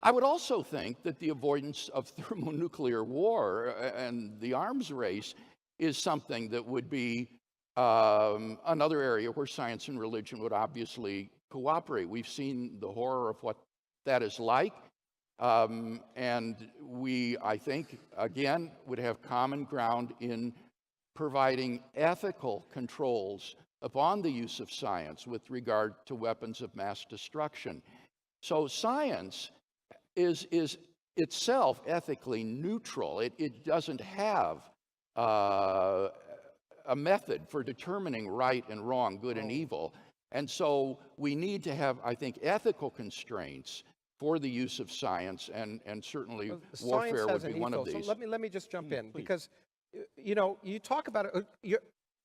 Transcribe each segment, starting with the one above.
I would also think that the avoidance of thermonuclear war and the arms race is something that would be another area where science and religion would obviously cooperate. We've seen the horror of what that is like, and we, I think, again, would have common ground in providing ethical controls upon the use of science with regard to weapons of mass destruction. So science is itself ethically neutral. It doesn't have a method for determining right and wrong, good and evil. And so we need to have, I think, ethical constraints for the use of science, and certainly warfare would be one of these. So let me just jump in, because you talk about it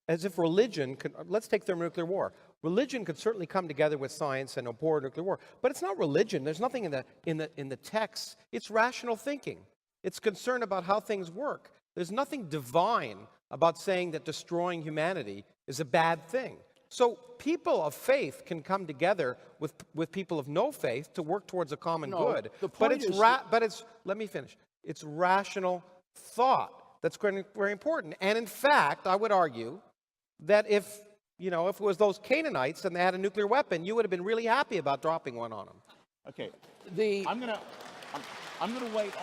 as if religion could. Let's take thermonuclear war. Religion could certainly come together with science and abhor nuclear war, but it's not religion. There's nothing in the text. It's rational thinking. It's concern about how things work. There's nothing divine about saying that destroying humanity is a bad thing. So people of faith can come together with people of no faith to work towards a common good. But it's let me finish. It's rational thought that's very important. And in fact, I would argue that if it was those Canaanites and they had a nuclear weapon, you would have been really happy about dropping one on them. Okay. I'm gonna wait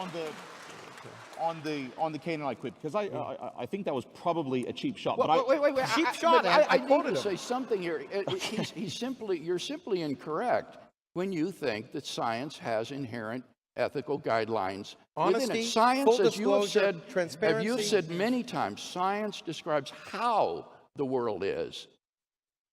on the Canaanite quid, because I think that was probably a cheap shot. Wait, cheap shot. I need to say something here. You're simply incorrect when you think that science has inherent ethical guidelines Honesty, within it. Science, full disclosure, transparency. as you've said many times, science describes how the world is.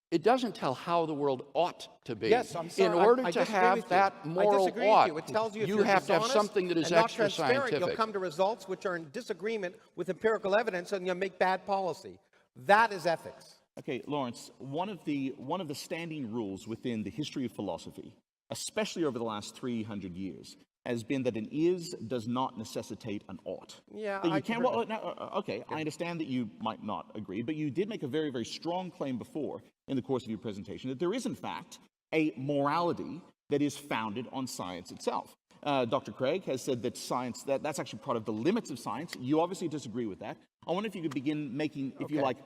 It doesn't tell how the world ought to be. Yes, I'm sorry. In order to have that moral ought, it tells you have to have something that is extra scientific. You'll come to results which are in disagreement with empirical evidence, and you'll make bad policy. That is ethics. Okay, Lawrence, one of the standing rules within the history of philosophy, especially over the last 300 years, has been that an is does not necessitate an ought. Yeah, that you can't. I understand that you might not agree, but you did make a very, very strong claim before in the course of your presentation that there is, in fact, a morality that is founded on science itself. Dr. Craig has said that science, that's actually part of the limits of science. You obviously disagree with that. I wonder if you could begin making, if you like,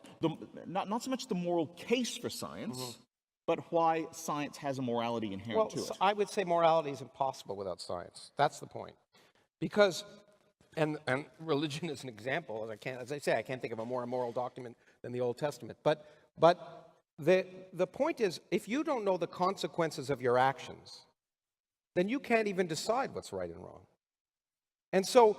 not so much the moral case for science, but why science has a morality inherent to it. I would say morality is impossible without science. That's the point. Because, and religion is an example, as I say, I can't think of a more immoral document than the Old Testament. But the point is, if you don't know the consequences of your actions, then you can't even decide what's right and wrong. And so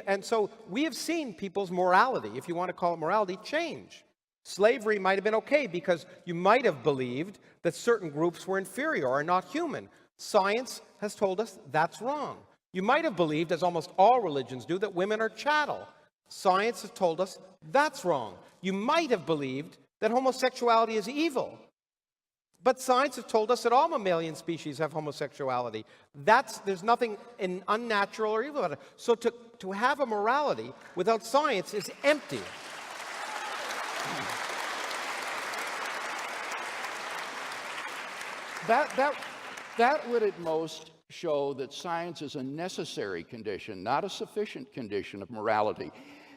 and so we have seen people's morality, if you want to call it morality, change. Slavery might have been okay because you might have believed that certain groups were inferior or not human. Science has told us that's wrong. You might have believed, as almost all religions do, that women are chattel. Science has told us that's wrong. You might have believed that homosexuality is evil. But science has told us that all mammalian species have homosexuality. There's nothing unnatural or evil about it. So to have a morality without science is empty. That would at most show that science is a necessary condition, not a sufficient condition of morality.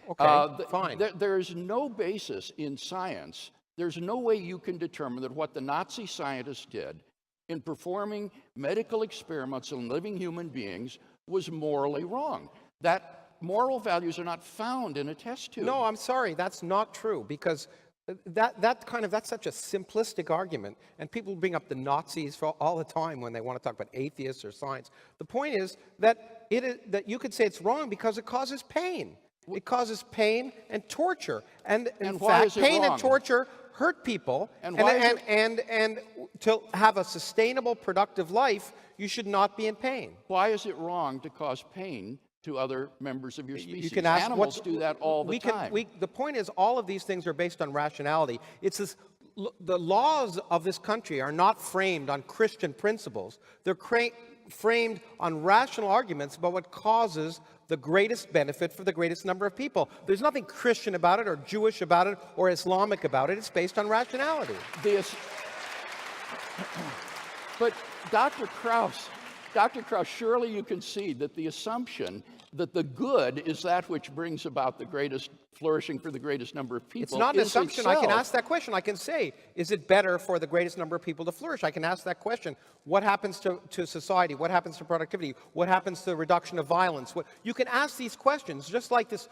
Okay, fine. There's no basis in science. There's no way you can determine that what the Nazi scientists did in performing medical experiments on living human beings was morally wrong. That moral values are not found in a test tube. No, I'm sorry, that's not true, because that's such a simplistic argument, and people bring up the Nazis all the time when they want to talk about atheists or science. The point is that you could say it's wrong because it causes pain. It causes pain and torture, and in fact, pain and torture hurt people. And to have a sustainable, productive life, you should not be in pain. Why is it wrong to cause pain to other members of your species? You can ask, animals do that all the time. The point is, all of these things are based on rationality. The laws of this country are not framed on Christian principles. They're framed on rational arguments about what causes the greatest benefit for the greatest number of people. There's nothing Christian about it, or Jewish about it, or Islamic about it. It's based on rationality. But Dr. Krauss, Dr. Krauss, surely you concede that the assumption that the good is that which brings about the greatest flourishing for the greatest number of people It's not an is assumption. I can itself- ask that question. I can say, is it better for the greatest number of people to flourish? I can ask that question. What happens to society? What happens to productivity? What happens to the reduction of violence? You can ask these questions, just like this.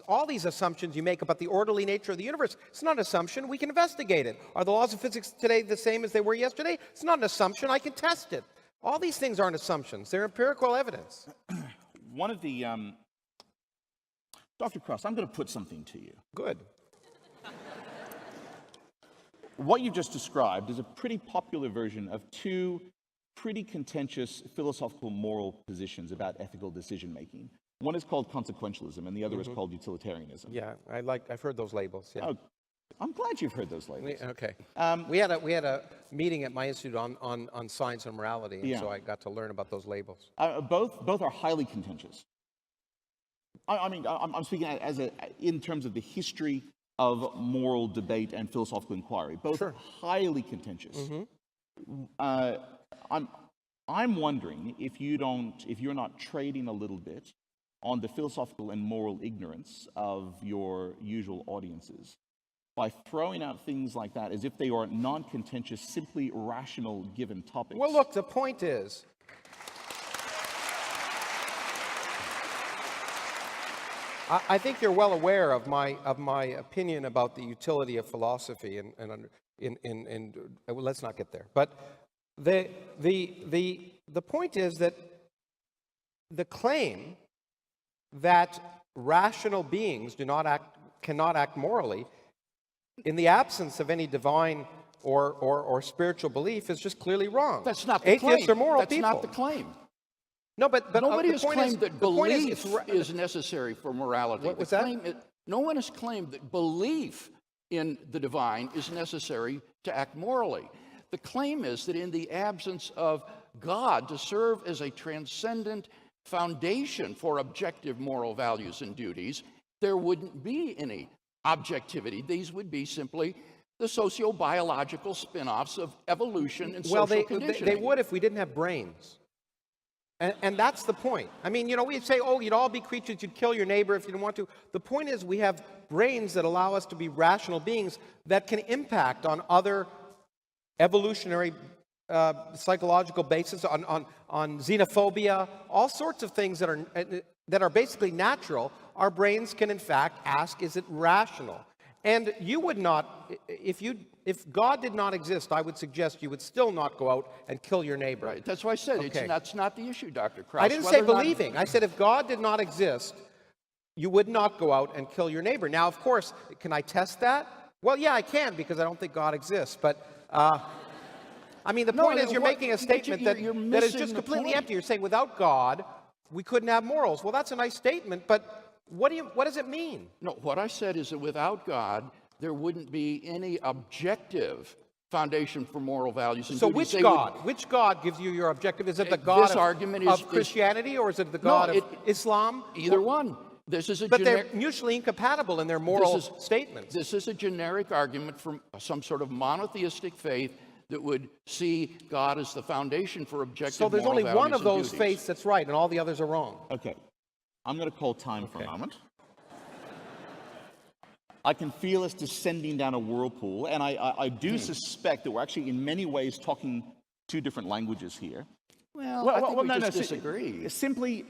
All these assumptions you make about the orderly nature of the universe. It's not an assumption. We can investigate it. Are the laws of physics today the same as they were yesterday? It's not an assumption. I can test it. All these things aren't assumptions. They're empirical evidence. One of the Dr. Krauss, I'm going to put something to you. Good. What you just described is a pretty popular version of two pretty contentious philosophical moral positions about ethical decision making. One is called consequentialism, and the other is called utilitarianism. Yeah, I've heard those labels. Yeah. Oh, I'm glad you've heard those labels. Okay. We had a meeting at my institute on science and morality, and so I got to learn about those labels. Both are highly contentious. I'm speaking in terms of the history of moral debate and philosophical inquiry. Both are highly contentious. I'm wondering if you're not trading a little bit on the philosophical and moral ignorance of your usual audiences by throwing out things like that as if they are non-contentious, simply rational given topics. Well, look, the point is, I think you're well aware of my opinion about the utility of philosophy, and let's not get there. But the point is that the claim that rational beings cannot act morally in the absence of any divine or spiritual belief is just clearly wrong. That's not the Atheists claim. are moral That's people. not the claim. No, but Nobody the has point claimed is, that the point belief is necessary for morality. What's The that? claim no one has claimed that belief in the divine is necessary to act morally. The claim is that in the absence of God to serve as a transcendent foundation for objective moral values and duties, there wouldn't be any objectivity. These would be simply the socio-biological spin-offs of evolution and social conditioning. They would if we didn't have brains. And that's the point. I mean, we'd say, oh, you'd all be creatures, you'd kill your neighbor if you didn't want to. The point is we have brains that allow us to be rational beings that can impact on other evolutionary psychological basis, on xenophobia, all sorts of things that are basically natural. Our brains can, in fact, ask, is it rational? And you would not, if God did not exist, I would suggest you would still not go out and kill your neighbor. Right. That's why I said that's not the issue, Dr. Krauss. I didn't say believing. I said if God did not exist, you would not go out and kill your neighbor. Now, of course, can I test that? Well, yeah, I can, because I don't think God exists. But, I mean, the point is you're making a statement that is just completely empty. You're saying without God, we couldn't have morals. Well, that's a nice statement, but what does it mean? No, what I said is that without God, there wouldn't be any objective foundation for moral values and So duties. Which God gives you your objective? Is it the God of Christianity, or is it the God of Islam? Either one. This is a But they're mutually incompatible in their moral statements. This is a generic argument from some sort of monotheistic faith that would see God as the foundation for objective So there's moral only values one of and those duties. faiths that's right, and all the others are wrong. Okay. I'm going to call time for a moment. I can feel us descending down a whirlpool, and I do suspect that we're actually in many ways talking two different languages here. Well, I think we just disagree. Simply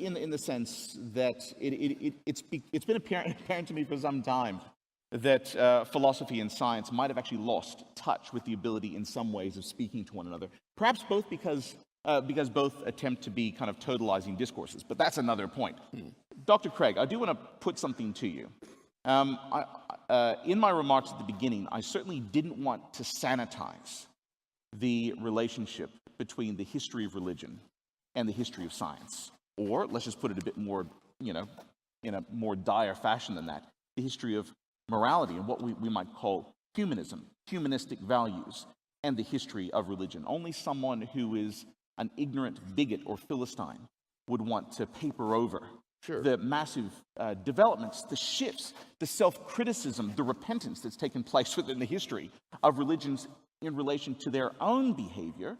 in the sense that it's been apparent to me for some time that philosophy and science might have actually lost touch with the ability in some ways of speaking to one another. Perhaps both because both attempt to be kind of totalizing discourses, but that's another point. Dr. Craig, I do want to put something to you. In my remarks at the beginning, I certainly didn't want to sanitize the relationship between the history of religion and the history of science. Or, let's just put it a bit more, in a more dire fashion than that, the history of morality and what we might call humanism, humanistic values, and the history of religion. Only someone who is an ignorant bigot or Philistine would want to paper over the massive developments, the shifts, the self-criticism, the repentance that's taken place within the history of religions in relation to their own behavior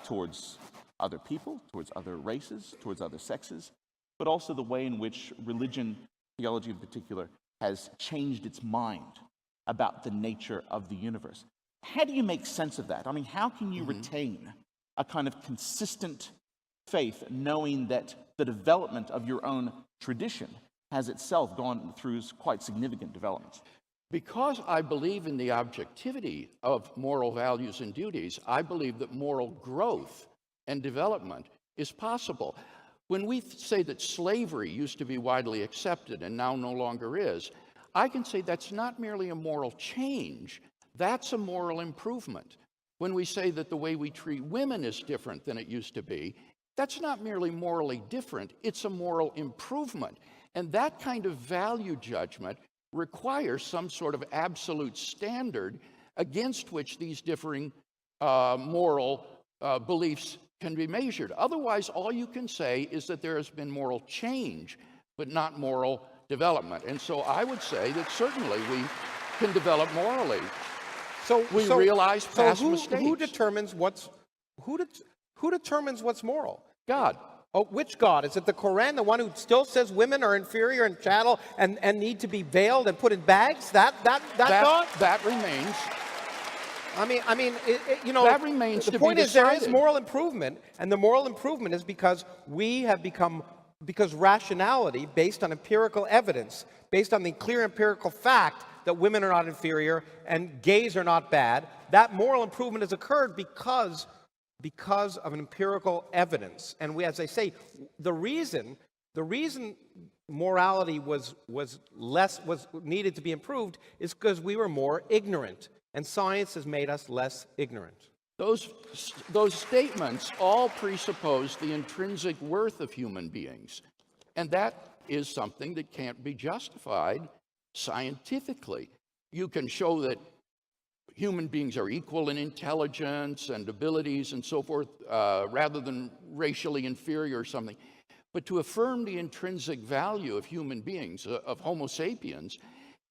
towards other people, towards other races, towards other sexes, but also the way in which religion, theology in particular, has changed its mind about the nature of the universe. How do you make sense of that? I mean, how can you retain a kind of consistent faith, knowing that the development of your own tradition has itself gone through quite significant developments? Because I believe in the objectivity of moral values and duties, I believe that moral growth and development is possible. When we say that slavery used to be widely accepted and now no longer is, I can say that's not merely a moral change, that's a moral improvement. When we say that the way we treat women is different than it used to be, that's not merely morally different, it's a moral improvement. And that kind of value judgment requires some sort of absolute standard against which these differing moral beliefs can be measured. Otherwise, all you can say is that there has been moral change, but not moral development. And so I would say that certainly we can develop morally. We realize past mistakes. Who determines what's moral? God. Oh, which God? Is it the Quran, the one who still says women are inferior and chattel and need to be veiled and put in bags? That God? That remains. That remains the to point be is there is decided. moral improvement, and the moral improvement is because because rationality based on empirical evidence, based on the clear empirical fact that women are not inferior and gays are not bad, that moral improvement has occurred because of an empirical evidence. And we, as I say, the reason morality was needed to be improved is because we were more ignorant, and science has made us less ignorant. Those statements all presuppose the intrinsic worth of human beings, and that is something that can't be justified scientifically. You can show that human beings are equal in intelligence and abilities and so forth, rather than racially inferior or something. But to affirm the intrinsic value of human beings, of Homo sapiens,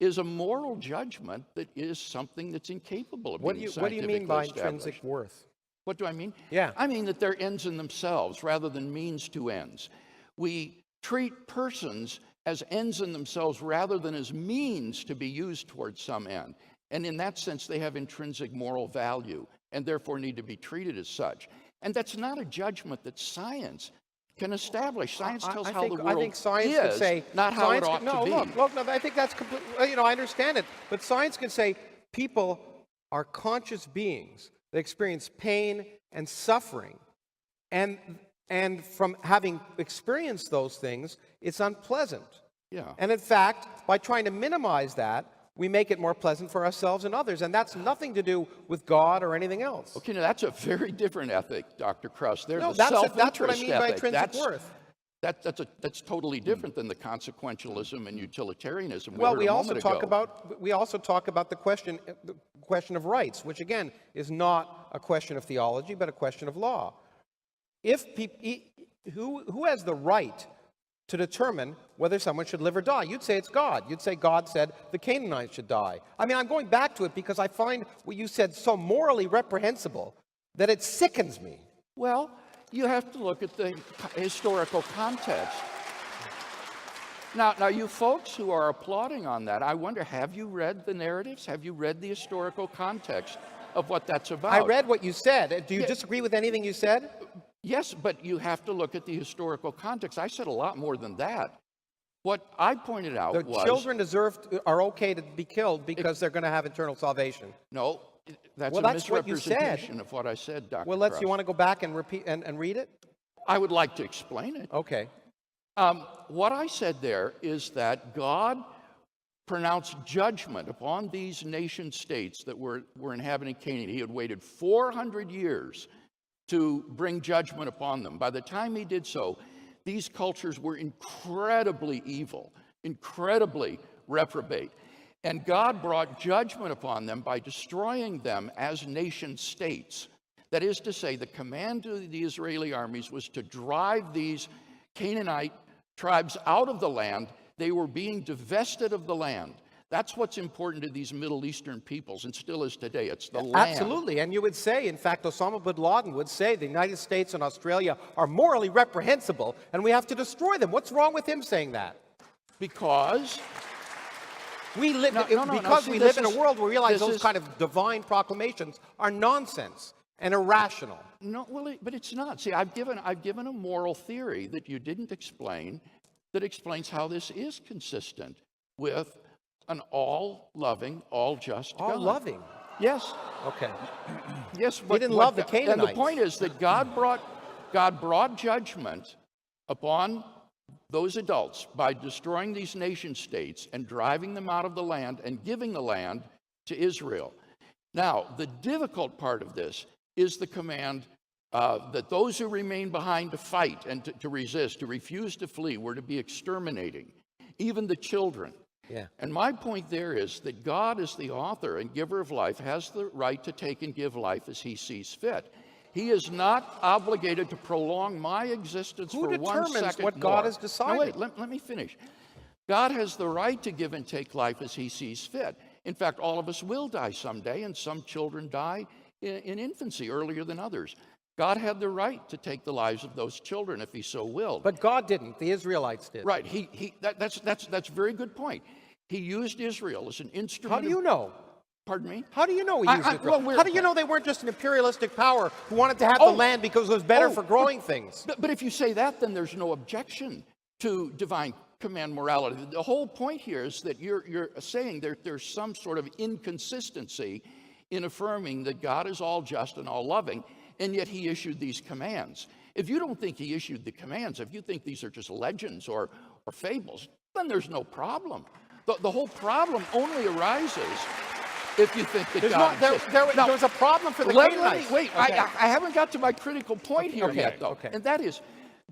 is a moral judgment that is something that's incapable of being scientifically established. What do you mean by intrinsic worth? What do I mean? Yeah. I mean that they're ends in themselves rather than means to ends. We treat persons as ends in themselves rather than as means to be used towards some end. And in that sense, they have intrinsic moral value and therefore need to be treated as such. And that's not a judgment that science can establish. Science tells how the world I think science is, can say, not how it ought to be. Look, I think that's completely, I understand it. But science can say people are conscious beings that experience pain and suffering. And from having experienced those things, it's unpleasant. Yeah. And in fact, by trying to minimize that, we make it more pleasant for ourselves and others. And that's nothing to do with God or anything else. Okay, now that's a very different ethic, Dr. Krauss. There's No, a that's self-interest what I mean by ethic. intrinsic worth. That's totally different than the consequentialism and utilitarianism. Well, we also talk about the question of rights, which again is not a question of theology but a question of law. Who has the right to determine whether someone should live or die? You'd say it's God. You'd say God said the Canaanites should die. I mean, I'm going back to it because I find what you said so morally reprehensible that it sickens me. Well, you have to look at the historical context. Now, you folks who are applauding on that, I wonder, have you read the narratives? Have you read the historical context of what that's about? I read what you said. Do you disagree with anything you said? Yes, but you have to look at the historical context. I said a lot more than that. What I pointed out was... children are okay to be killed because they're going to have eternal salvation. No, that's a misrepresentation of what I said, Dr. Well, Krauss. you want to go back and repeat and read it? I would like to explain it. Okay. What I said there is that God pronounced judgment upon these nation states that were inhabiting Canaan. He had waited 400 years to bring judgment upon them. By the time he did so, these cultures were incredibly evil, incredibly reprobate. And God brought judgment upon them by destroying them as nation states. That is to say, the command of the Israeli armies was to drive these Canaanite tribes out of the land. They were being divested of the land. That's what's important to these Middle Eastern peoples, and still is today. It's the land. Absolutely. And you would say, in fact, Osama bin Laden would say the United States and Australia are morally reprehensible and we have to destroy them. What's wrong with him saying that? Because we live, see, we live in a world where we realize those kind of divine proclamations are nonsense and irrational. No, well, but it's not. See, I've given a moral theory that you didn't explain that explains how this is consistent with an all-loving, all-just God. All-loving? Yes. Okay. Yes. He didn't love the Canaanites. And the point is that God brought judgment upon those adults by destroying these nation states and driving them out of the land and giving the land to Israel. Now, the difficult part of this is the command that those who remain behind to fight and to resist, to refuse to flee, were to be exterminating, even the children. Yeah. And my point there is that God, as the author and giver of life, has the right to take and give life as he sees fit. He is not obligated to prolong my existence for 1 second more. Who determines what God has decided? No, wait, let me finish. God has the right to give and take life as he sees fit. In fact, all of us will die someday, and some children die in infancy earlier than others. God had the right to take the lives of those children if he so willed. But God didn't. The Israelites did. Right. That's a very good point. He used Israel as an instrument. How do you know? Pardon me? How do you know he used Israel? Well, how do you know they weren't just an imperialistic power who wanted to have the land because it was better for growing things? But if you say that, then there's no objection to divine command morality. The whole point here is that you're saying there's some sort of inconsistency in affirming that God is all just and all loving, and yet he issued these commands. If you don't think he issued the commands, if you think these are just legends or fables, then there's no problem. The whole problem only arises if you think that God... There was a problem for the Canaanites. Wait, okay. I haven't got to my critical point here yet, though. Okay. And that is,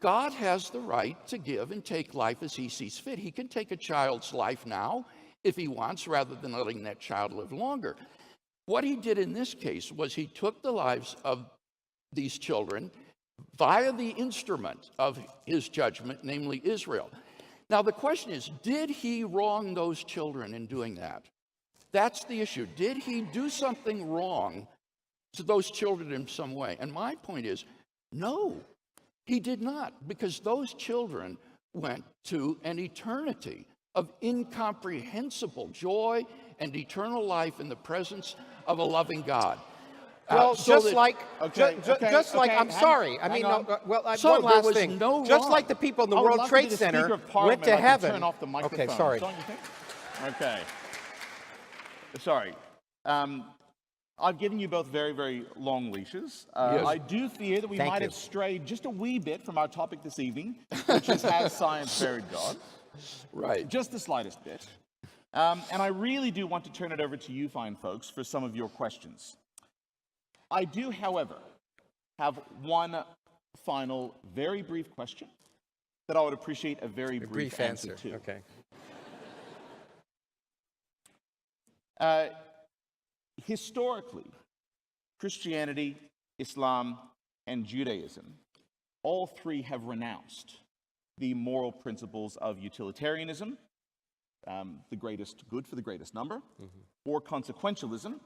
God has the right to give and take life as he sees fit. He can take a child's life now if he wants, rather than letting that child live longer. What he did in this case was he took the lives of these children via the instrument of his judgment, namely Israel. Now, the question is, did he wrong those children in doing that? That's the issue. Did he do something wrong to those children in some way? And my point is, no, he did not, because those children went to an eternity of incomprehensible joy and eternal life in the presence of a loving God. Well, just like, I'm sorry. I mean, one last thing. Just like the people in the World Trade Center went to heaven. Turn off the microphone. Okay, sorry. Don't you think? Okay. Sorry. I've given you both very, very long leashes. Yes. I do fear that we might have strayed just a wee bit from our topic this evening, which is has science buried God? Right. Just the slightest bit. And I really do want to turn it over to you fine folks for some of your questions. I do, however, have one final, very brief question that I would appreciate a very brief answer to. Okay. Historically, Christianity, Islam, and Judaism, all three have renounced the moral principles of utilitarianism, the greatest good for the greatest number, or consequentialism.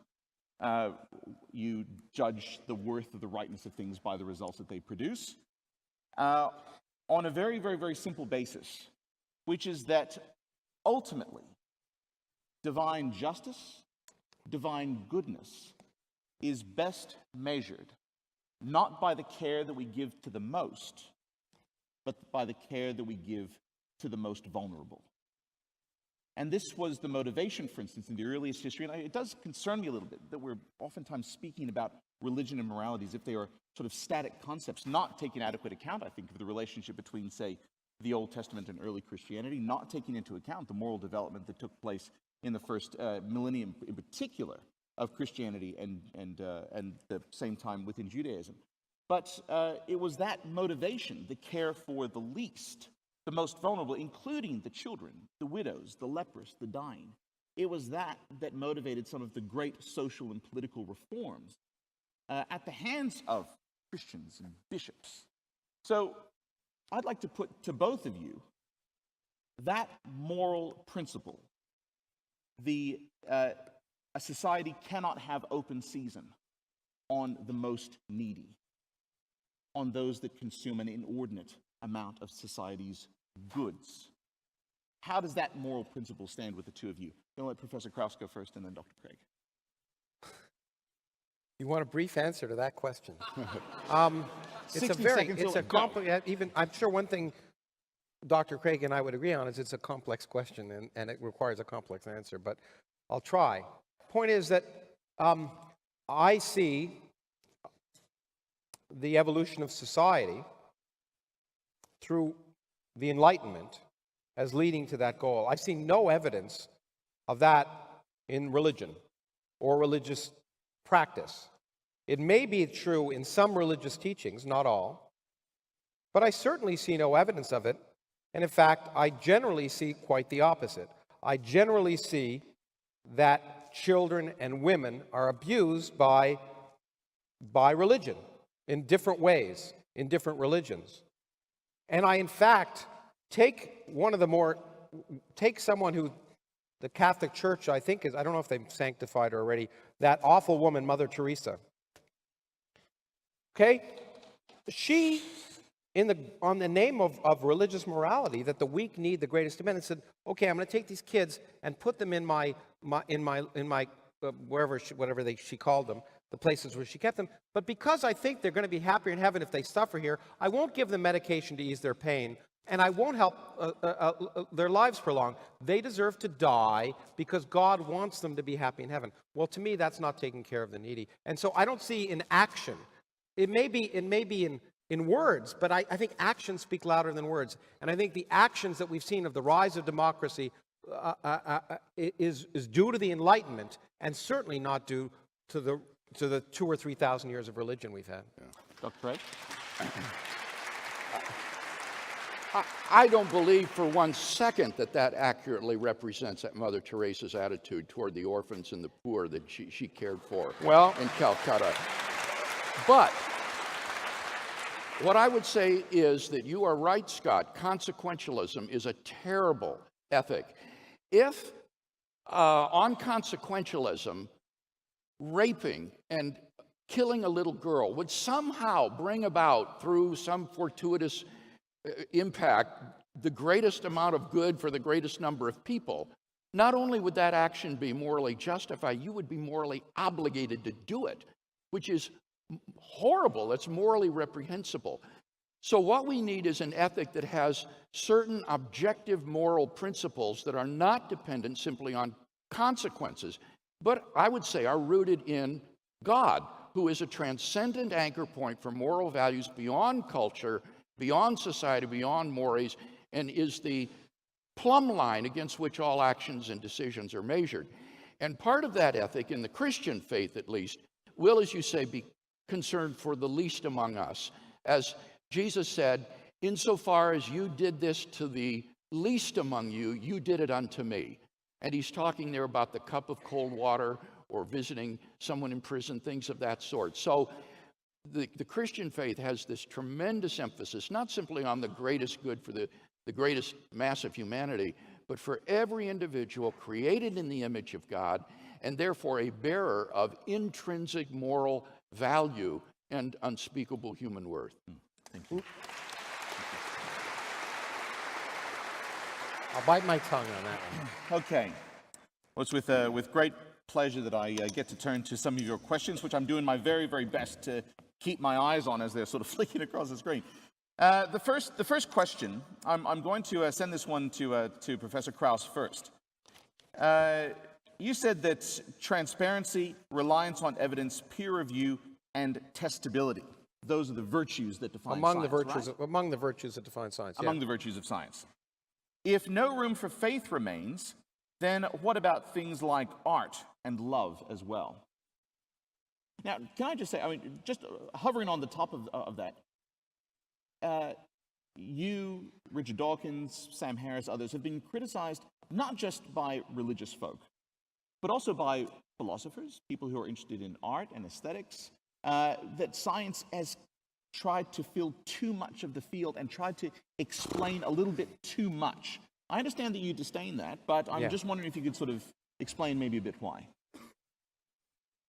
You judge the worth of the rightness of things by the results that they produce, on a very, very, very simple basis, which is that ultimately divine justice, divine goodness is best measured not by the care that we give to the most, but by the care that we give to the most vulnerable. And this was the motivation, for instance, in the earliest history, and it does concern me a little bit that we're oftentimes speaking about religion and morality as if they are sort of static concepts, not taking adequate account, I think, of the relationship between, say, the Old Testament and early Christianity, not taking into account the moral development that took place in the first millennium, in particular, of Christianity and the same time within Judaism. But it was that motivation, the care for the least, the most vulnerable, including the children, the widows, the leprous, the dying. It was that motivated some of the great social and political reforms at the hands of Christians and bishops. So I'd like to put to both of you that moral principle a society cannot have open season on the most needy, on those that consume an inordinate amount of society's goods. How does that moral principle stand with the two of you? I'm going to let Professor Krauss go first and then Dr. Craig. You want a brief answer to that question? It's 60 a very, seconds, it's a go. complex, even, I'm sure one thing Dr. Craig and I would agree on is it's a complex question and it requires a complex answer, but I'll try. Point is that I see the evolution of society through the Enlightenment as leading to that goal. I've seen no evidence of that in religion or religious practice. It may be true in some religious teachings, not all, but I certainly see no evidence of it. And in fact, I generally see quite the opposite. I generally see that children and women are abused by religion in different ways, in different religions. And I, in fact, take someone who the Catholic Church, I think, I don't know if they've sanctified her already, that awful woman, Mother Teresa. Okay? She, on the name of religious morality, that the weak need the greatest demand, said, okay, I'm going to take these kids and put them in my wherever she called them, the places where she kept them. But because I think they're going to be happier in heaven if they suffer here, I won't give them medication to ease their pain, and I won't help their lives prolong. They deserve to die because God wants them to be happy in heaven. Well, to me, that's not taking care of the needy. And so I don't see in action. It may be in words, but I think actions speak louder than words. And I think the actions that we've seen of the rise of democracy is due to the Enlightenment, and certainly not due to the 2,000 or 3,000 years of religion we've had. Yeah. Dr. Craig? I don't believe for one second that accurately represents Mother Teresa's attitude toward the orphans and the poor that she cared for in Calcutta. But what I would say is that you are right, Scott. Consequentialism is a terrible ethic. If on consequentialism, raping and killing a little girl would somehow bring about, through some fortuitous impact, the greatest amount of good for the greatest number of people, not only would that action be morally justified, you would be morally obligated to do it, which is horrible. That's morally reprehensible. So what we need is an ethic that has certain objective moral principles that are not dependent simply on consequences, but I would say are rooted in God, who is a transcendent anchor point for moral values beyond culture, beyond society, beyond mores, and is the plumb line against which all actions and decisions are measured. And part of that ethic, in the Christian faith at least, will, as you say, be concerned for the least among us. As Jesus said, insofar as you did this to the least among you, you did it unto me. And he's talking there about the cup of cold water or visiting someone in prison, things of that sort. So the Christian faith has this tremendous emphasis, not simply on the greatest good for the greatest mass of humanity, but for every individual created in the image of God, and therefore a bearer of intrinsic moral value and unspeakable human worth. Thank you. I'll bite my tongue on that one. Okay. Well, it's with great pleasure that I get to turn to some of your questions, which I'm doing my very, very best to keep my eyes on as they're sort of flicking across the screen. The first question, I'm going to send this one to Professor Krauss first. You said that transparency, reliance on evidence, peer review, and testability. Those are the virtues that define among science, the virtues, right? among the virtues that define science. Among the virtues of science. If no room for faith remains, then what about things like art and love as well? Now, can I just say, I mean, just hovering on the top of that, you, Richard Dawkins, Sam Harris, others have been criticized not just by religious folk, but also by philosophers, people who are interested in art and aesthetics, that science has tried to fill too much of the field and tried to explain a little bit too much. I understand that you disdain that, but I'm just wondering if you could sort of Explain maybe a bit why.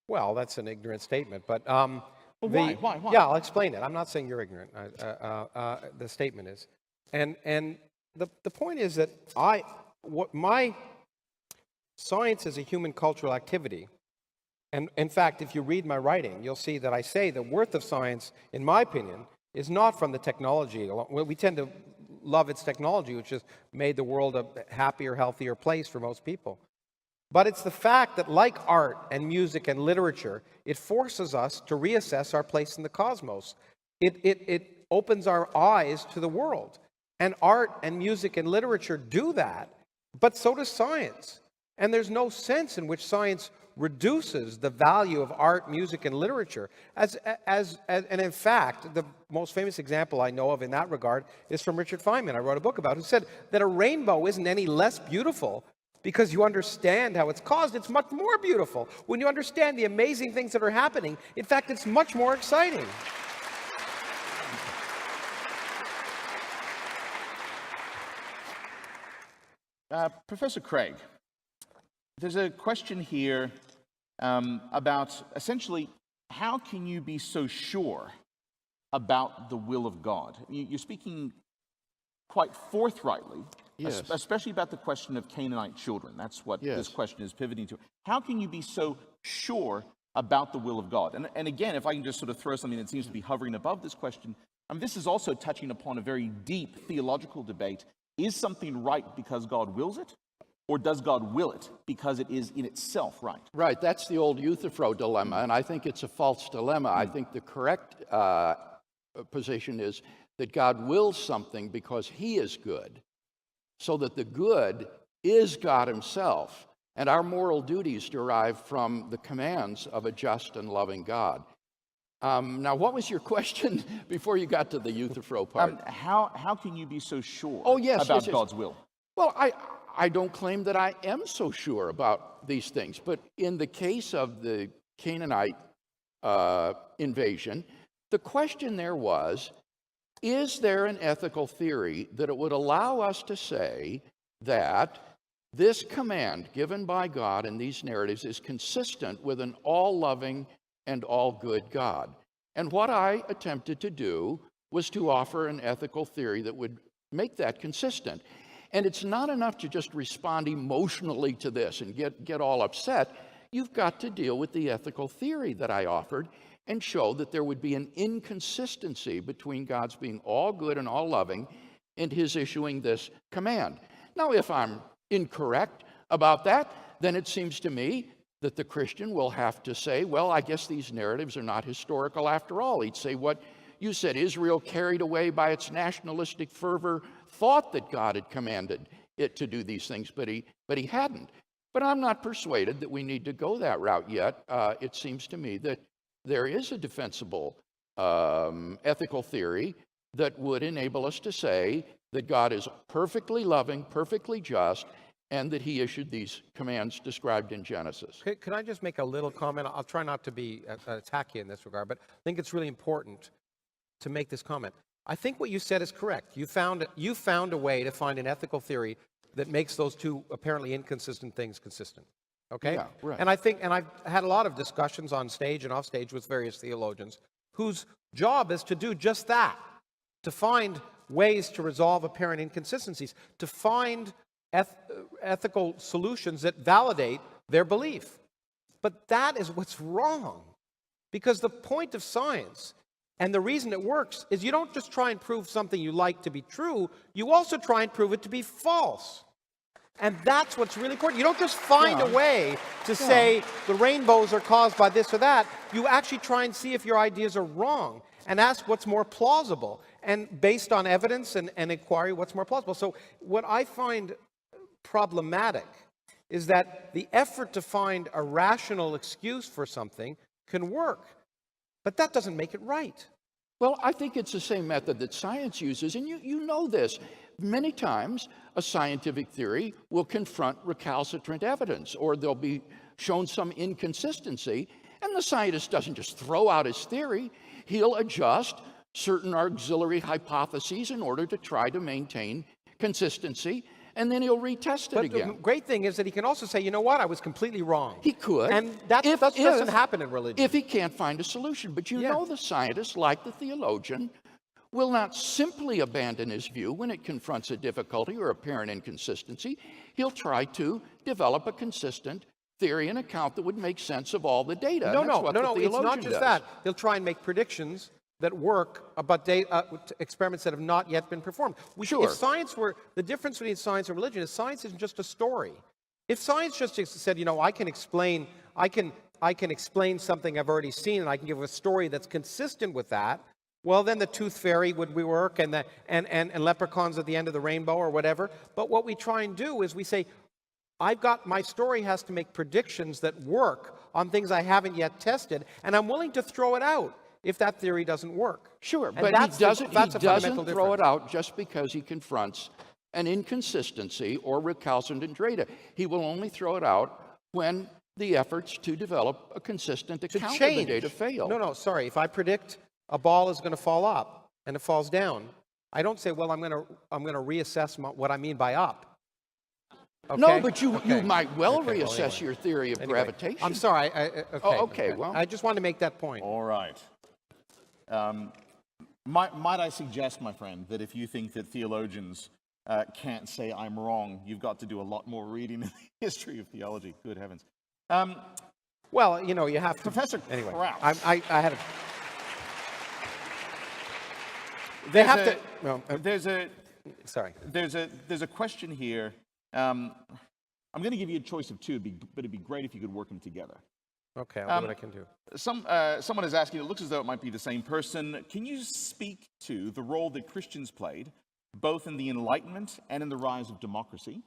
Well, that's an ignorant statement, but Why? Yeah, I'll explain it. I'm not saying you're ignorant. The statement is, and the point is that my science is a human cultural activity, and in fact, if you read my writing, you'll see that I say the worth of science, in my opinion, is not from the technology. We tend to love its technology, which has made the world a happier, healthier place for most people. But it's the fact that, like art and music and literature, it forces us to reassess our place in the cosmos. It opens our eyes to the world. And art and music and literature do that, but so does science. And there's no sense in which science reduces the value of art, music, and literature. And in fact, the most famous example I know of in that regard is from Richard Feynman, I wrote a book about, who said that a rainbow isn't any less beautiful because you understand how it's caused. It's much more beautiful. When you understand the amazing things that are happening, in fact, it's much more exciting. Professor Craig, there's a question here about essentially how can you be so sure about the will of God? You're speaking quite forthrightly, Yes. especially about the question of Canaanite children. That's what Yes. this question is pivoting to. How can you be so sure about the will of God? And again, if I can just sort of throw something that seems to be hovering above this question, this is also touching upon a very deep theological debate. Is something right because God wills it? Or does God will it because it is in itself right? Right, that's the old Euthyphro dilemma, and I think it's a false dilemma. I think the correct position is that God wills something because he is good, so that the good is God himself, and our moral duties derive from the commands of a just and loving God. Now, what was your question before you got to the Euthyphro part? How can you be so sure Yes. God's will? Well, I don't claim that I am so sure about these things, but in the case of the Canaanite invasion, the question there was, is there an ethical theory that it would allow us to say that this command given by God in these narratives is consistent with an all-loving and all-good God? And what I attempted to do was to offer an ethical theory that would make that consistent. And it's not enough to just respond emotionally to this and get all upset. You've got to deal with the ethical theory that I offered and show that there would be an inconsistency between God's being all good and all loving and his issuing this command. Now, if I'm incorrect about that, then it seems to me that the Christian will have to say, well, I guess these narratives are not historical after all. He'd say what you said, Israel, carried away by its nationalistic fervor, thought that God had commanded it to do these things, but he hadn't. But I'm not persuaded that we need to go that route yet. It seems to me that there is a defensible ethical theory that would enable us to say that God is perfectly loving, perfectly just, and that he issued these commands described in Genesis. Can I just make a little comment? I'll try not to be attacky in this regard, but I think it's really important to make this comment. I think what you said is correct. You found a way to find an ethical theory that makes those two apparently inconsistent things consistent. Okay? Yeah, right. And I've had a lot of discussions on stage and off stage with various theologians whose job is to do just that, to find ways to resolve apparent inconsistencies, to find ethical solutions that validate their belief. But that is what's wrong. Because the point of science and the reason it works is you don't just try and prove something you like to be true, you also try and prove it to be false. And that's what's really important. You don't just find a way to say the rainbows are caused by this or that. You actually try and see if your ideas are wrong and ask what's more plausible. And based on evidence and inquiry, what's more plausible. So what I find problematic is that the effort to find a rational excuse for something can work, but that doesn't make it right. Well, I think it's the same method that science uses, and you know this. Many times, a scientific theory will confront recalcitrant evidence, or there'll be shown some inconsistency, and the scientist doesn't just throw out his theory. He'll adjust certain auxiliary hypotheses in order to try to maintain consistency. and then he'll retest it But again. the great thing is that he can also say, you know what, I was completely wrong. He could. And that doesn't happen in religion. If he can't find a solution. But you know the scientist, like the theologian, will not simply abandon his view when it confronts a difficulty or apparent inconsistency. He'll try to develop a consistent theory and account that would make sense of all the data. No, it's not just that. He'll try and make predictions that work about experiments that have not yet been performed. Sure. If science were, the difference between science and religion is science isn't just a story. If science just said, you know, I can explain something I've already seen, and I can give a story that's consistent with that, well, then the tooth fairy would work, and leprechauns at the end of the rainbow or whatever. But what we try and do is we say, my story has to make predictions that work on things I haven't yet tested, and I'm willing to throw it out if that theory doesn't work. Sure, And but that's he doesn't fundamental throw it difference. out just because he confronts an inconsistency or recalcitrant data. He will only throw it out when the efforts to develop a consistent account of the data fail. No, sorry. If I predict a ball is going to fall up and it falls down, I don't say, well, I'm going to reassess what I mean by up. Okay? No, but you might reassess anyway. your theory of gravitation. I'm sorry. Okay, well. I just wanted to make that point. All right. Might I suggest, my friend, that if you think that theologians can't say I'm wrong, you've got to do a lot more reading in the history of theology. Good heavens. Well, you know, you have to. Professor anyway, Krauss. I had a. They have to. No, sorry. There's a question here. I'm going to give you a choice of two, but it'd be great if you could work them together. Okay, I'll do what I can do. Someone is asking, it looks as though it might be the same person. Can you speak to the role that Christians played, both in the Enlightenment and in the rise of democracy?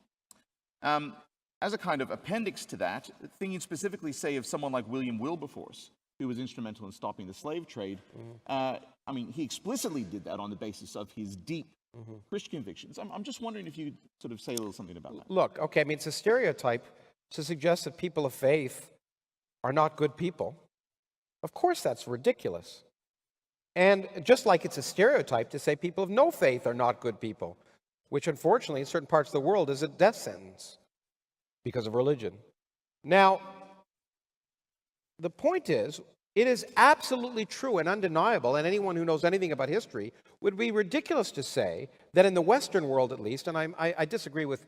As a kind of appendix to that, thinking specifically, say, of someone like William Wilberforce, who was instrumental in stopping the slave trade. I mean, he explicitly did that on the basis of his deep Christian convictions. I'm just wondering if you sort of say a little something about that. Look, okay, I mean, it's a stereotype to suggest that people of faith are not good people. Of course, that's ridiculous. And just like it's a stereotype to say people of no faith are not good people, which unfortunately in certain parts of the world is a death sentence because of religion. Now, the point is, it is absolutely true and undeniable, and anyone who knows anything about history would be ridiculous to say that in the Western world at least, and I disagree with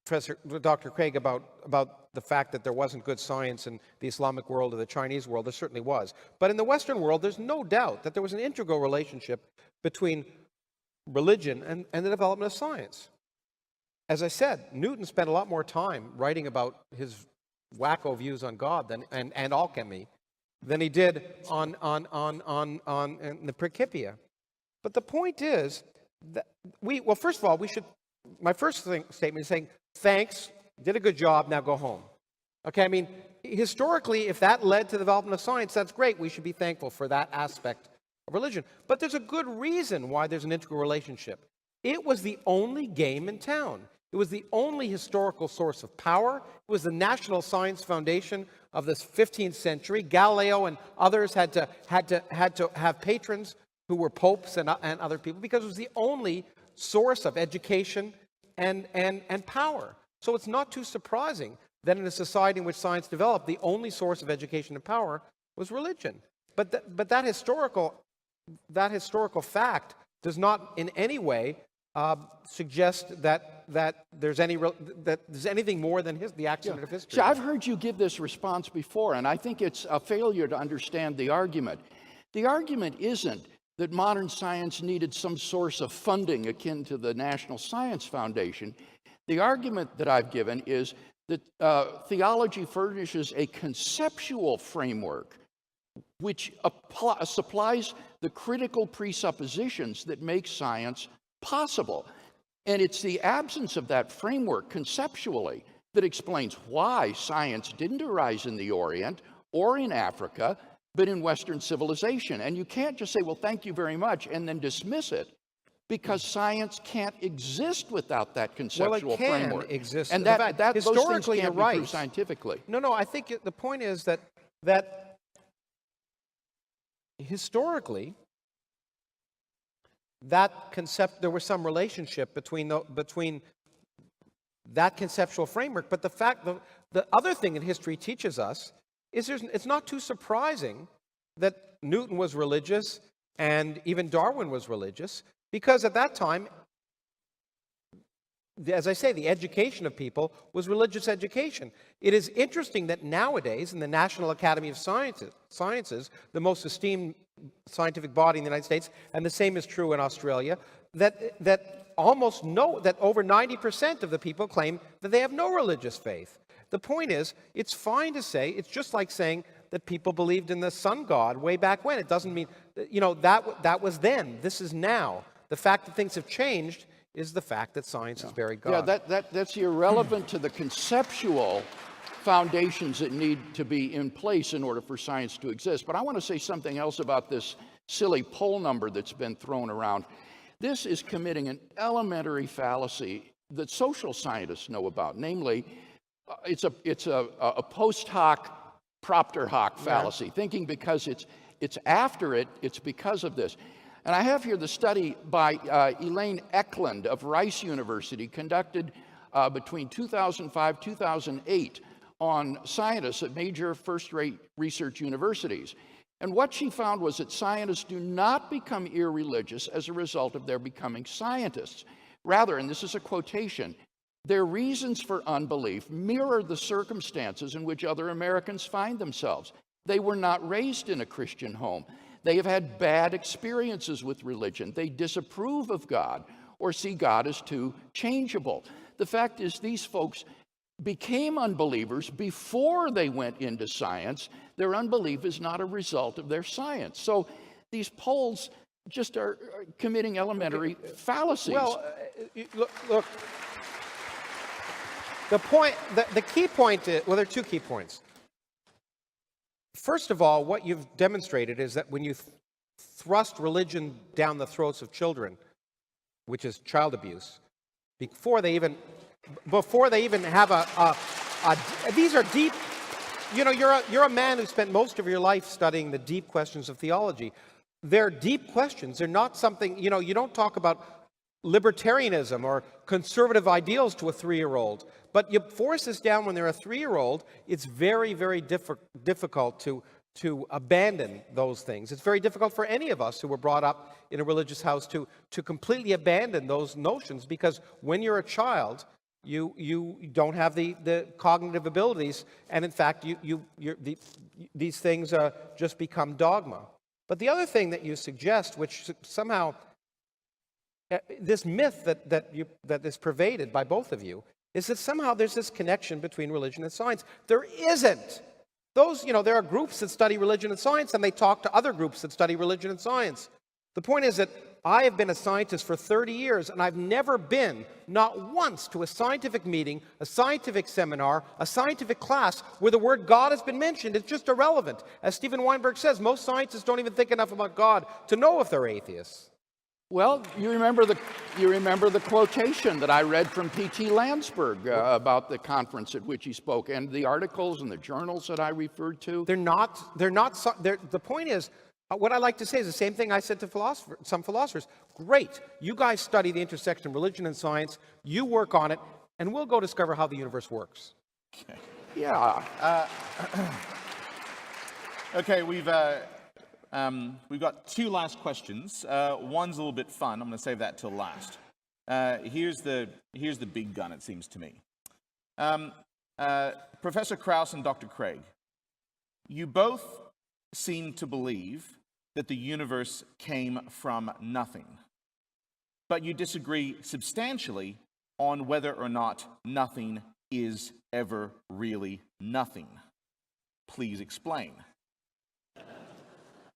Dr. Craig about the fact that there wasn't good science in the Islamic world or the Chinese world. There certainly was. But in the Western world, there's no doubt that there was an integral relationship between religion and the development of science. As I said, Newton spent a lot more time writing about his wacko views on God and alchemy than he did on the Principia. But the point is that first of all, my first statement is saying, thanks, did a good job, now go home. Okay, I mean, historically, if that led to the development of science, that's great. We should be thankful for that aspect of religion. But there's a good reason why there's an integral relationship. It was the only game in town. It was the only historical source of power. It was the national science foundation of this 15th century. Galileo and others had to have patrons who were popes and other people because it was the only source of education and power. So it's not too surprising that in a society in which science developed, the only source of education and power was religion. But that historical fact does not in any way suggest that there's anything more than the accident of history. See, I've heard you give this response before, and I think it's a failure to understand the argument. The argument isn't that modern science needed some source of funding akin to the National Science Foundation. The argument that I've given is that theology furnishes a conceptual framework which supplies the critical presuppositions that make science possible. And it's the absence of that framework conceptually that explains why science didn't arise in the Orient or in Africa, but in Western civilization. And you can't just say, well, thank you very much, and then dismiss it, because science can't exist without that conceptual framework. Well, it can exist. And In fact, those historically, things can't you're be proved right. scientifically. No, I think the point is that historically, there was some relationship between that conceptual framework. But the other thing that history teaches us is it's not too surprising that Newton was religious and even Darwin was religious, because at that time, as I say, the education of people was religious education. It is interesting that nowadays in the National Academy of Sciences, the most esteemed scientific body in the United States, and the same is true in Australia, that over 90% of the people claim that they have no religious faith. The point is, it's fine to say, it's just like saying that people believed in the sun god way back when. It doesn't mean, that was then. This is now. The fact that things have changed is the fact that science has buried God. Yeah, that's irrelevant to the conceptual foundations that need to be in place in order for science to exist. But I want to say something else about this silly poll number that's been thrown around. This is committing an elementary fallacy that social scientists know about. Namely, it's a post hoc, propter hoc fallacy, thinking because it's after it, it's because of this. And I have here the study by Elaine Eklund of Rice University, conducted between 2005 2008 on scientists at major first-rate research universities. And what she found was that scientists do not become irreligious as a result of their becoming scientists. Rather, and this is a quotation, their reasons for unbelief mirror the circumstances in which other Americans find themselves. They were not raised in a Christian home. They have had bad experiences with religion. They disapprove of God or see God as too changeable. The fact is, these folks became unbelievers before they went into science. Their unbelief is not a result of their science. So these polls just are committing elementary fallacies. Well, look. The key point is, well, there are two key points. First of all, what you've demonstrated is that when you thrust religion down the throats of children, which is child abuse, before they even have these are deep. You're a man who spent most of your life studying the deep questions of theology. They're deep questions. They're not something, you don't talk about libertarianism or conservative ideals to a 3-year-old. But you force this down when they're a 3-year-old, it's very, very difficult to abandon those things. It's very difficult for any of us who were brought up in a religious house to completely abandon those notions, because when you're a child, you don't have the cognitive abilities, and in fact, these things just become dogma. But the other thing that you suggest, which somehow this myth that is pervaded by both of you, is that somehow there's this connection between religion and science. There isn't. There are groups that study religion and science, and they talk to other groups that study religion and science. The point is that I have been a scientist for 30 years, and I've never been, not once, to a scientific meeting, a scientific seminar, a scientific class where the word God has been mentioned. It's just irrelevant. As Stephen Weinberg says, most scientists don't even think enough about God to know if they're atheists. Well, you remember the quotation that I read from P.T. Landsberg about the conference at which he spoke, and the articles and the journals that I referred to. The point is, what I like to say is the same thing I said to some philosophers. Great, you guys study the intersection of religion and science, you work on it, and we'll go discover how the universe works. Okay. Yeah. Okay, we've got two last questions. One's a little bit fun. I'm going to save that till last. Here's the big gun, it seems to me. Professor Krauss and Dr. Craig, you both seem to believe that the universe came from nothing, but you disagree substantially on whether or not nothing is ever really nothing. Please explain.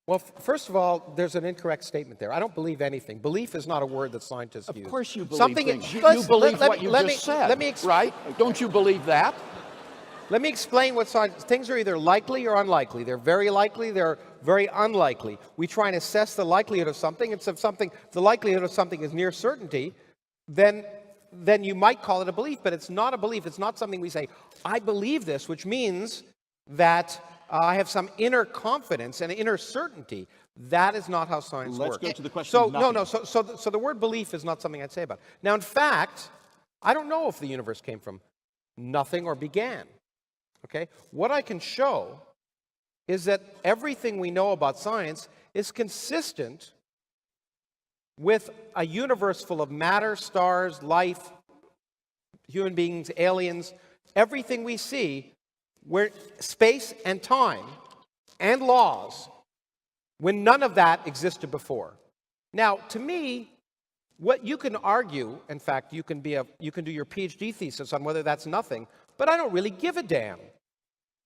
Well, first of all, there's an incorrect statement there. I don't believe anything. Belief is not a word that scientists use. Of course you believe Something things. You believe what you just said, right? Don't you believe that? Let me explain what science... Things are either likely or unlikely. They're very likely, they're very unlikely. We try and assess the likelihood of something, and if the likelihood of something is near certainty, then you might call it a belief, but it's not a belief. It's not something we say, I believe this, which means that I have some inner confidence and inner certainty. That is not how science works. Let's go to the question So, of nothing. so the word belief is not something I'd say about. Now, in fact, I don't know if the universe came from nothing or began. Okay? What I can show is that everything we know about science is consistent with a universe full of matter, stars, life, human beings, aliens, everything we see, where space and time and laws, when none of that existed before. Now, to me, what you can argue, in fact, you can do your PhD thesis on whether that's nothing, but I don't really give a damn.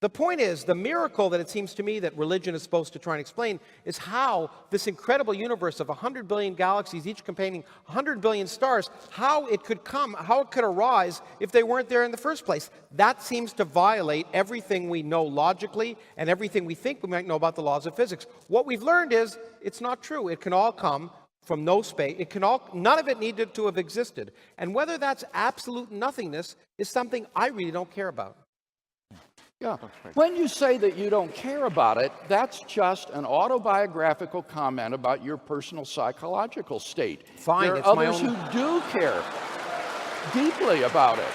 The point is, the miracle that it seems to me that religion is supposed to try and explain is how this incredible universe of 100 billion galaxies, each containing 100 billion stars, how it could come, how it could arise if they weren't there in the first place. That seems to violate everything we know logically and everything we think we might know about the laws of physics. What we've learned is it's not true. It can all come from no space. None of it needed to have existed. And whether that's absolute nothingness is something I really don't care about. Yeah. When you say that you don't care about it, that's just an autobiographical comment about your personal psychological state. Fine, there are it's others my own... who do care deeply about it.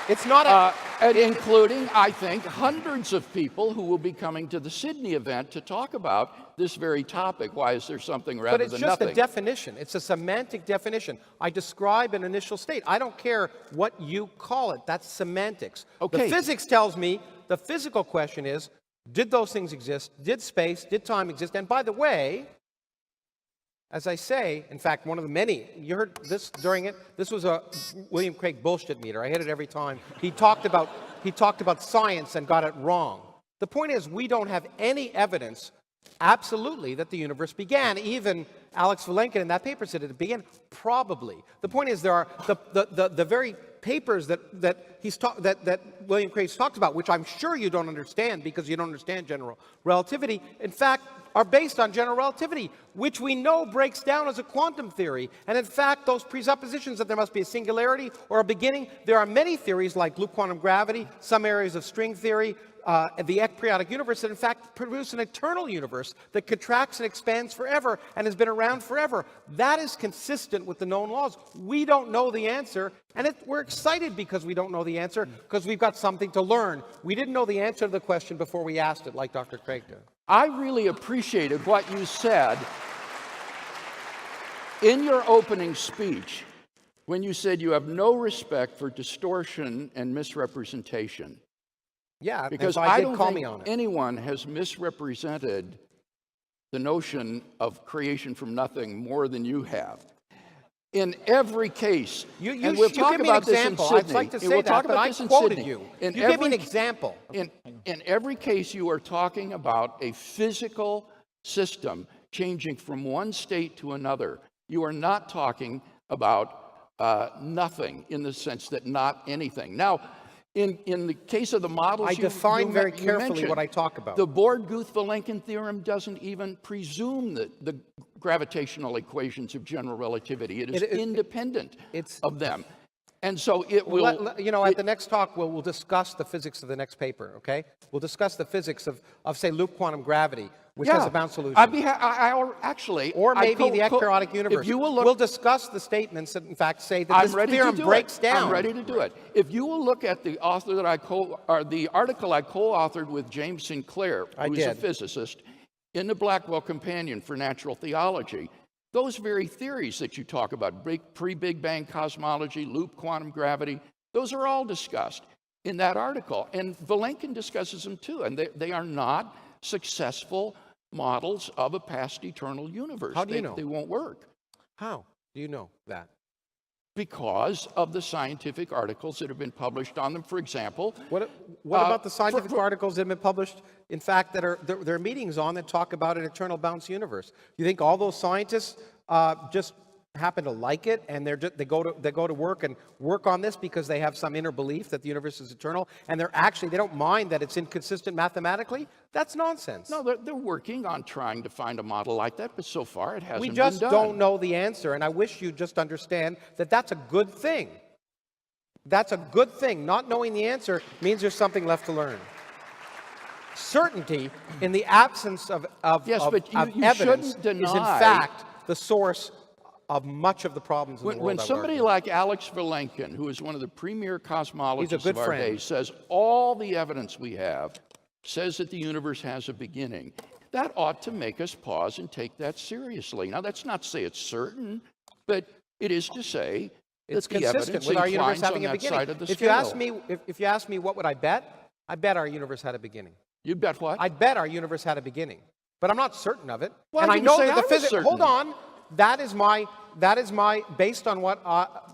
It's not a... And including, I think, hundreds of people who will be coming to the Sydney event to talk about this very topic. Why is there something rather than nothing? But it's just a definition. It's a semantic definition. I describe an initial state. I don't care what you call it. That's semantics. Okay. The physics tells me the physical question is, did those things exist? Did space, did time exist? And by the way, as I say, in fact, one of the many, you heard this during it, this was a William Craig bullshit meter. I hit it every time. He talked about science and got it wrong. The point is, we don't have any evidence, absolutely, that the universe began. Even Alex Valenkin in that paper said it began probably. The point is, there are the very papers that William Craig talked about, which I'm sure you don't understand because you don't understand general relativity, in fact, are based on general relativity, which we know breaks down as a quantum theory. And in fact, those presuppositions that there must be a singularity or a beginning, there are many theories like loop quantum gravity, some areas of string theory, the periodic universe that in fact produce an eternal universe that contracts and expands forever and has been around forever. That is consistent with the known laws. We don't know the answer, and we're excited because we don't know the answer, because we've got something to learn. We didn't know the answer to the question before we asked it, like Dr. Craig did. I really appreciated what you said in your opening speech when you said you have no respect for distortion and misrepresentation. Yeah, because I don't think anyone has misrepresented the notion of creation from nothing more than you have. In every case, and we'll talk about this in Sydney. I'd like to say that, but I quoted you. You gave me an example. In every case, you are talking about a physical system changing from one state to another. You are not talking about nothing in the sense that not anything. Now, in the case of the models, I define very carefully what I talk about. The Born-Guth-Vilenkin theorem doesn't even presume that the gravitational equations of general relativity. It is independent of them. And so it will... at the next talk, we'll discuss the physics of the next paper, okay? We'll discuss the physics of say, loop quantum gravity, which has a bound solution. Or maybe the periodic universe. We'll discuss the statements that, in fact, say that this theorem breaks down. I'm ready to do it. If you will look at the author that the article I co-authored with James Sinclair, who's a physicist, in the Blackwell Companion for Natural Theology, those very theories that you talk about, pre-Big Bang cosmology, loop quantum gravity, those are all discussed in that article. And Vilenkin discusses them too, and they are not successful models of a past eternal universe. How do you know? They won't work. How do you know that? Because of the scientific articles that have been published on them. For example, what about the scientific articles that have been published, in fact, that there are meetings on that talk about an eternal bounce universe? You think all those scientists just happen to like it, and they go to work and work on this because they have some inner belief that the universe is eternal, and they don't mind that it's inconsistent mathematically? That's nonsense. No, they're working on trying to find a model like that, but so far it hasn't been done. We just don't know the answer, and I wish you'd just understand that that's a good thing. That's a good thing. Not knowing the answer means there's something left to learn. Certainty in the absence of evidence is in fact the source of much of the problems in the world. When somebody like Alex Vilenkin, who is one of the premier cosmologists good of our friend. day, says all the evidence we have says that the universe has a beginning, that ought to make us pause and take that seriously. Now, that's not to say it's certain, but it is to say It's that the consistent evidence with our universe inclines having on a that side of beginning. the If you ask scale. me, if you ask me what would I bet our universe had a beginning. You bet what? I'd bet our universe had a beginning, but I'm not certain of it. Why and I didn't know you say that I the was physics. certain? Hold on, that is my based on what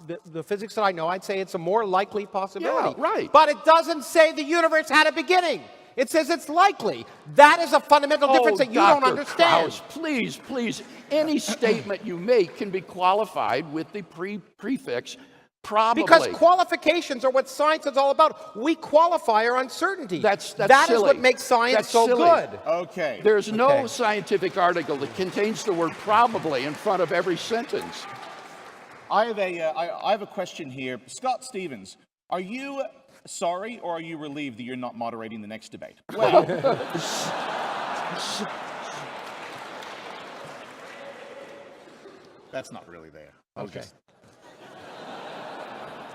the physics that I know. I'd say it's a more likely possibility. Yeah, right. But it doesn't say the universe had a beginning. It says it's likely. That is a fundamental difference that you don't Dr. understand. Krauss, please, any statement you make can be qualified with the prefix probably. Because qualifications are what science is all about. We qualify our uncertainty. That is silly. what makes science That's so silly. good. Okay. There's no Okay. scientific article that contains the word probably in front of every sentence. I have a question here. Scott Stevens, are you sorry or are you relieved that you're not moderating the next debate? Well, that's not really there. Okay.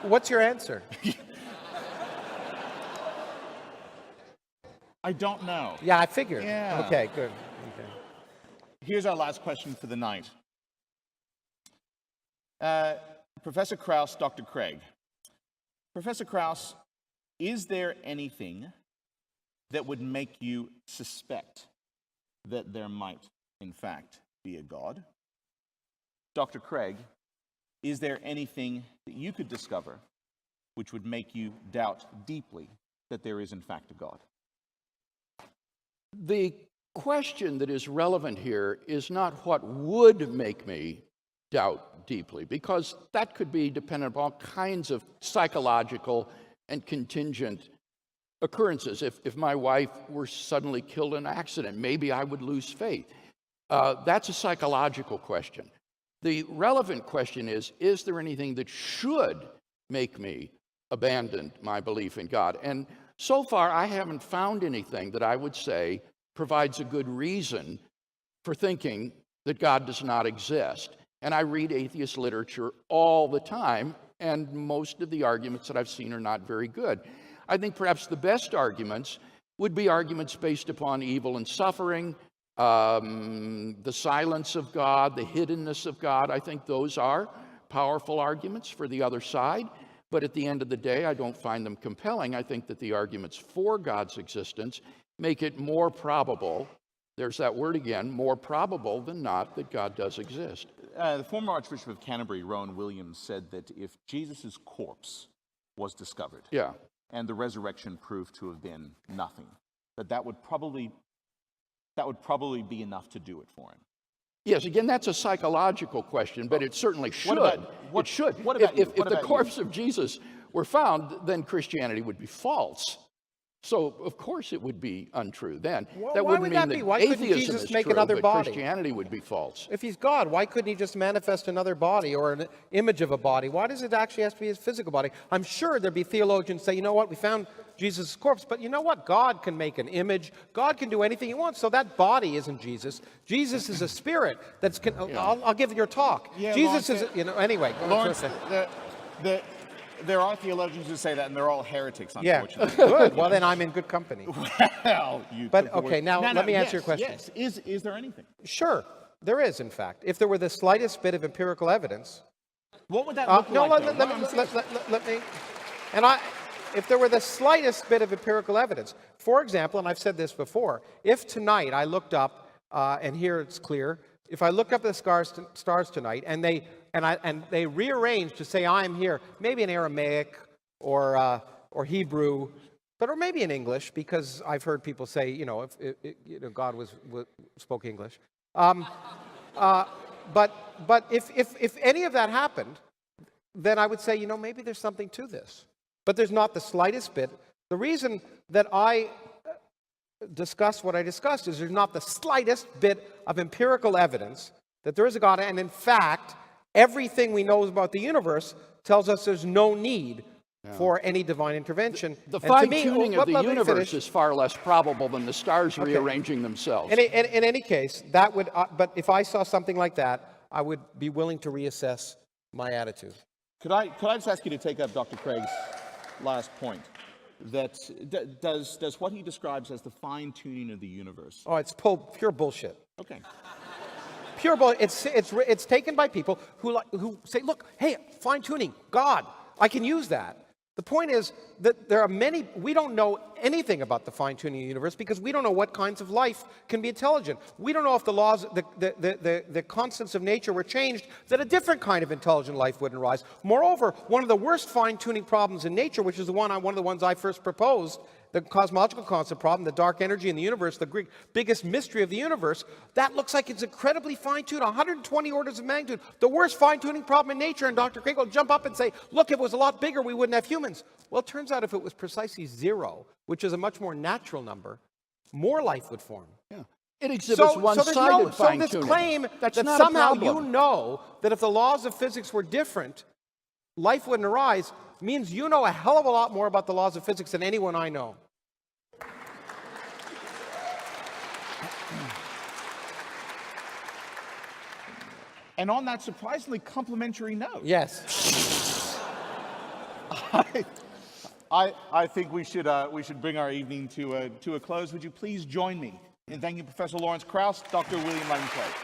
What's your answer? I don't know. Yeah, I figured. Yeah. Okay, good. Okay. Here's our last question for the night. Professor Krauss, Dr. Craig. Professor Krauss, is there anything that would make you suspect that there might, in fact, be a God? Dr. Craig, is there anything that you could discover which would make you doubt deeply that there is, in fact, a God? The question that is relevant here is not what would make me doubt deeply, because that could be dependent upon all kinds of psychological and contingent occurrences. If my wife were suddenly killed in an accident, maybe I would lose faith. That's a psychological question. The relevant question is there anything that should make me abandon my belief in God? And so far, I haven't found anything that I would say provides a good reason for thinking that God does not exist. And I read atheist literature all the time, and most of the arguments that I've seen are not very good. I think perhaps the best arguments would be arguments based upon evil and suffering, the silence of God, the hiddenness of God. I think those are powerful arguments for the other side. But at the end of the day, I don't find them compelling. I think that the arguments for God's existence make it more probable, there's that word again, more probable than not that God does exist. The former Archbishop of Canterbury, Rowan Williams, said that if Jesus' corpse was discovered Yeah. and the resurrection proved to have been nothing, that would probably be enough to do it for him. Yes, again, that's a psychological question, but it certainly should. It should. What about if you? What the about corpse you? of Jesus were found, then Christianity would be false. So, of course, it would be untrue then. Well, that why wouldn't would mean that be? that Why couldn't atheism Jesus is make true, another but body? Christianity would be false. If he's God, why couldn't he just manifest another body or an image of a body? Why does it actually have to be his physical body? I'm sure there'd be theologians say, you know what, we found Jesus' corpse, but you know what? God can make an image. God can do anything he wants. So that body isn't Jesus. Jesus is a spirit. I'll give your talk. Yeah, Jesus Lawrence, is, anyway. Lawrence, there are theologians who say that, and they're all heretics, Yeah, unfortunately. good. Well, then I'm in good company. Well, you But, took the okay, word. now let me answer your question. Yes. Is there anything? Sure, there is, in fact. If there were the slightest bit of empirical evidence. What would that look No, like? let me. If there were the slightest bit of empirical evidence, for example, and I've said this before, if tonight I looked up, and here it's clear, if I look up the stars tonight and they rearrange to say I'm here, maybe in Aramaic or Hebrew, or maybe in English, because I've heard people say, if God spoke English. But if any of that happened, then I would say, maybe there's something to this. But there's not the slightest bit. The reason that I discuss what I discussed is there's not the slightest bit of empirical evidence that there is a God. And in fact, everything we know about the universe tells us there's no need for any divine intervention. The fine-tuning of the universe is far less probable than the stars rearranging themselves. In any case, that would. But if I saw something like that, I would be willing to reassess my attitude. Could I just ask you to take up Dr. Craig's last point? That does what he describes as the fine-tuning of the universe. Oh, it's pure bullshit. Okay. Pure bullshit. It's taken by people who say, look, hey, fine-tuning, God, I can use that. The point is that there are many, we don't know anything about the fine-tuning of the universe because we don't know what kinds of life can be intelligent. We don't know if the laws, the constants of nature were changed, that a different kind of intelligent life wouldn't arise. Moreover, one of the worst fine-tuning problems in nature, which is one of the ones I first proposed, the cosmological constant problem, the dark energy in the universe, the biggest mystery of the universe, that looks like it's incredibly fine-tuned, 120 orders of magnitude, the worst fine-tuning problem in nature, and Dr. Craig will jump up and say, look, if it was a lot bigger, we wouldn't have humans. Well, it turns out if it was precisely 0, which is a much more natural number, more life would form. Yeah. It exhibits one-sided fine-tuning. So this claim That's that not a somehow problem. you know that if the laws of physics were different, life wouldn't arise, means you know a hell of a lot more about the laws of physics than anyone I know. And on that surprisingly complimentary note, Yes. I think we should bring our evening to a close. Would you please join me in thanking Professor Lawrence Krauss, Dr. William Lane Craig.